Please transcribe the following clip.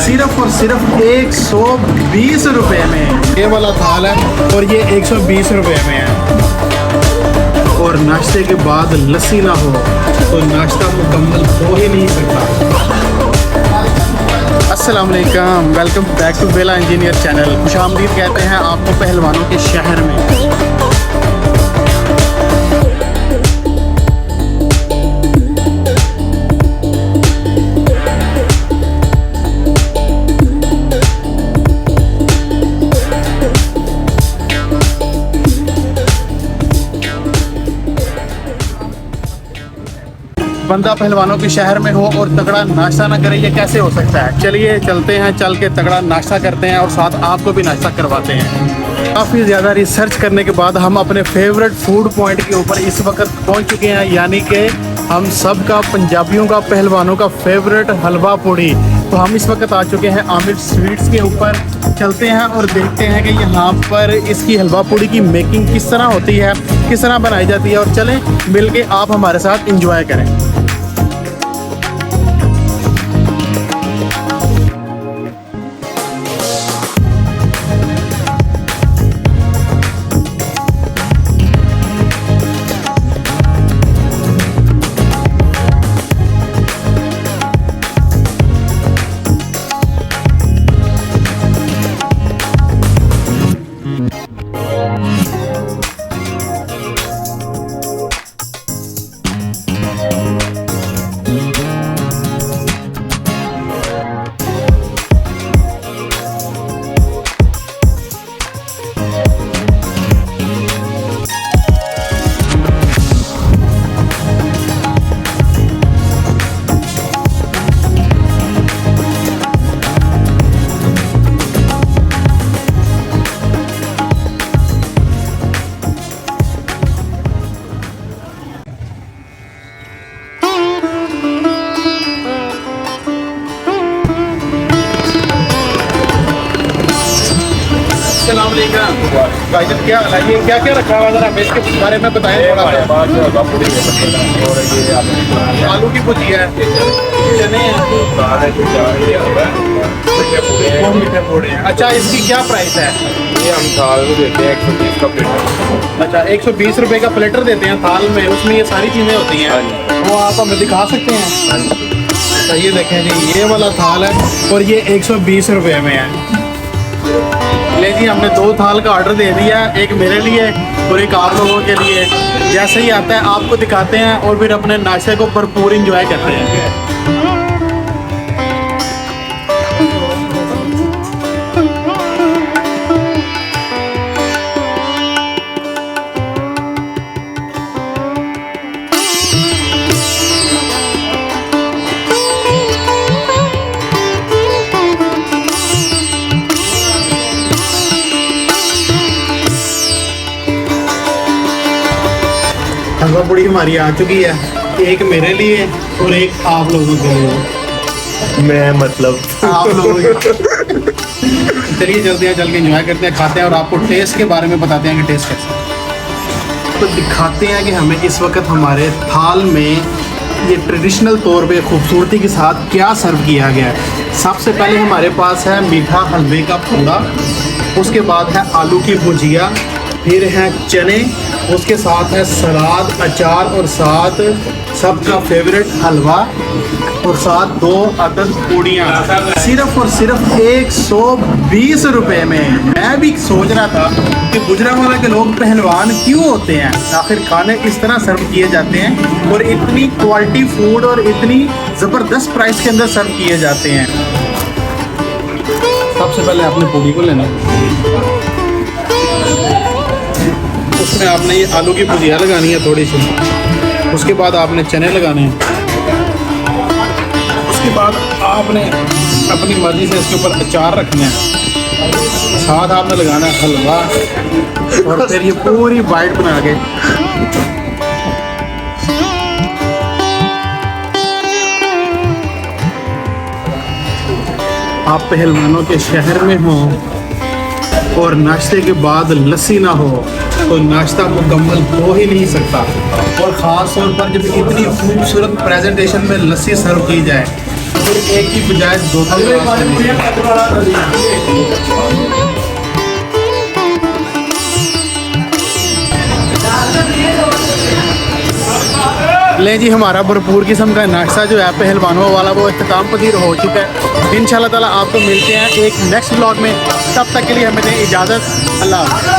सिर्फ और सिर्फ 120 रुपए में ये वाला थाल है और ये 120 रुपए में है। और नाश्ते के बाद लस्सी ना हो तो नाश्ता मुकम्मल हो ही नहीं सकता। अस्सलाम वालेकुम, welcome back to Bela engineer channel. खुशामदीद कहते हैं आपको पहलवानों के शहर में। बंदा पहलवानों के शहर में हो और तगड़ा नाश्ता ना करे, ये कैसे हो सकता है। चलिए चलते हैं, चल के तगड़ा नाश्ता करते हैं और साथ आपको भी नाश्ता करवाते हैं। काफ़ी ज़्यादा रिसर्च करने के बाद हम अपने फेवरेट फूड पॉइंट के ऊपर इस वक्त पहुंच चुके हैं, यानी कि हम सब का पंजाबियों का पहलवानों का फेवरेट हलवा पूड़ी। तो हम इस वक्त आ चुके हैं आमिर स्वीट्स के ऊपर। चलते हैं और देखते हैं कि यहाँ पर इसकी हलवा पूड़ी की मेकिंग किस तरह होती है, किस तरह बनाई जाती है। और चलें मिल के आप हमारे साथ इंजॉय करें। भाई जब क्या ये क्या क्या रखा हुआ जरा इसके बारे में बताएं थोड़ा सा। आलू की भुजिया है, चने मीठे पूड़े हैं। अच्छा, इसकी क्या प्राइस है? ये हम थाल में देते हैं 120 का प्लेटर। अच्छा, 120 रुपए का प्लेटर देते हैं थाल में, उसमें ये सारी चीज़ें होती हैं। वो आप हमें दिखा सकते हैं? अच्छा, ये देखें जी, ये वाला थाल है और ये 120 रुपए में है। ले जी, हमने 2 थाल का ऑर्डर दे दिया, एक मेरे लिए और एक आप लोगों के लिए। जैसे ही आता है आपको दिखाते हैं और फिर अपने नाश्ते को भरपूर इंजॉय करते हैं। हलवा पूड़ी हमारी आ चुकी है, एक मेरे लिए और एक आप लोगों के लिए। मैं मतलब आप लोगों के चलिए चलते हैं, चल के एंजॉय करते हैं, खाते हैं और आपको टेस्ट के बारे में बताते हैं कि टेस्ट कैसा। तो दिखाते हैं कि हमें इस वक्त हमारे थाल में ये ट्रेडिशनल तौर पे खूबसूरती के साथ क्या सर्व किया गया है। सबसे पहले हमारे पास है मीठा हलवे का पूड़ा, उसके बाद है आलू की भुजिया, फिर है चने, उसके साथ है सलाद, अचार और साथ सबका फेवरेट हलवा और साथ 2 अदद पूड़ियाँ। सिर्फ और सिर्फ 120 रुपए में। मैं भी सोच रहा था कि गुजरांवाला के लोग पहलवान क्यों होते हैं, आखिर खाने इस तरह सर्व किए जाते हैं और इतनी क्वालिटी फूड और इतनी ज़बरदस्त प्राइस के अंदर सर्व किए जाते हैं। सबसे पहले आपने पूड़ी को लेना, उसमें आपने ये आलू की भुजिया लगानी है थोड़ी सी, उसके बाद आपने चने लगाने हैं, उसके बाद आपने अपनी मर्जी से इसके ऊपर अचार रखना है, साथ आपने लगाना है हलवा और फिर ये पूरी बाइट बना के आप पहलवानों के शहर में हो और नाश्ते के बाद लस्सी ना हो तो नाश्ता मुकम्मल हो ही नहीं सकता। और ख़ास तौर पर जब इतनी खूबसूरत प्रेजेंटेशन में लस्सी सर्व की जाए फिर एक की बजाय दो ले जी, हमारा भरपूर किस्म का नाश्ता जो है पहलवानों वाला वो इख्तिताम पजीर हो चुका है। इंशाल्लाह ताला आपको मिलते हैं एक नेक्स्ट व्लॉग में। तब तक के लिए हमें दें इजाज़त। अल्लाह हाफ़िज़।